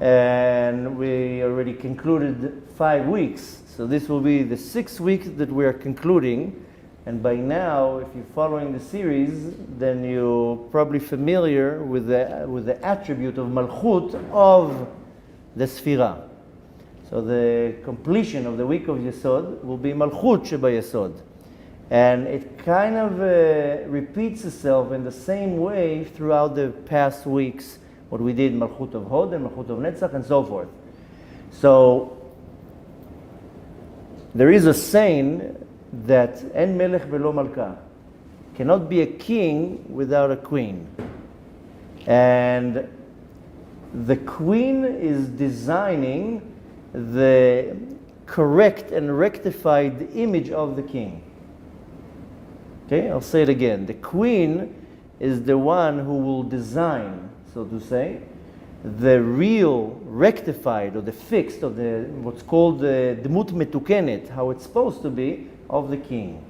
And we already concluded 5 weeks. So this will be the 6th week that we are concluding. And by now, if you're following the series, then you're probably familiar with the attribute of Malchut of the Sphira. So the completion of the week of Yesod will be Malchut of Yesod. And it kind of repeats itself in the same way throughout the past weeks, what we did, Malchut of Hod and Malchut of Netzach and so forth. So there is a saying that En Melech Velo Malka, cannot be a king without a queen. And the queen is designing the correct and rectified image of the king. Okay, I'll say it again. The queen is the one who will design, so to say, the real rectified or the fixed of the what's called the Dmut Metukenet, how it's supposed to be, of the king.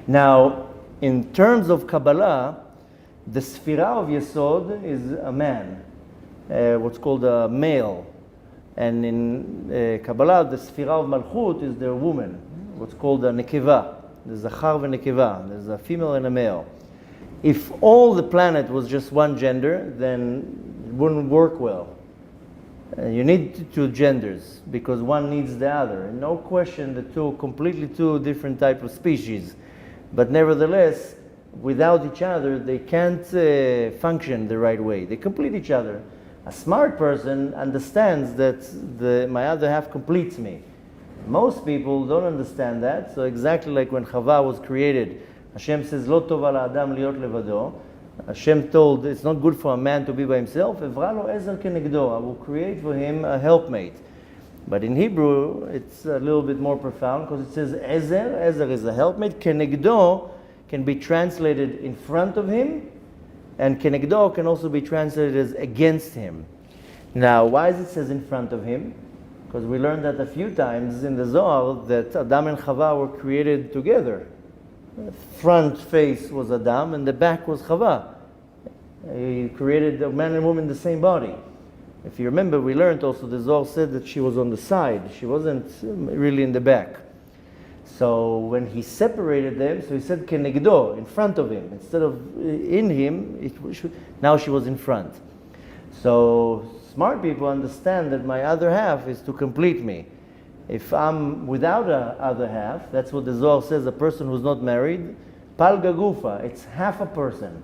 Now, in terms of Kabbalah, the Sphira of Yesod is a man, what's called a male. And in Kabbalah, the Sphira of Malchut is the woman, what's called a Nekeva. There's a Zachar and Nekeva, there's a female and a male. If all the planet was just one gender, then it wouldn't work well. You need two genders because one needs the other. No question, the two completely two different type of species. But nevertheless, without each other, they can't function the right way. They complete each other. A smart person understands that my other half completes me. Most people don't understand that. So exactly like when Chava was created, Hashem says, "Lo tova la'adam liot levado." Hashem told, it's not good for a man to be by himself. Evra lo ezer kenegdo. I will create for him a helpmate. But in Hebrew, it's a little bit more profound because it says ezer. Ezer is a helpmate. Kenegdo can be translated in front of him, and kenegdo can also be translated as against him. Now, why does it says in front of him? Because we learned that a few times in the Zohar that Adam and Chava were created together. The front face was Adam and the back was Chava. He created a man and woman in the same body. If you remember, we learned also the Zohar said that she was on the side. She wasn't really in the back. So when he separated them, so he said kenegdo, in front of him. Instead of in him, now she was in front. So smart people understand that my other half is to complete me. If I'm without a other half, that's what the Zohar says, a person who's not married, pal gagufa, it's half a person.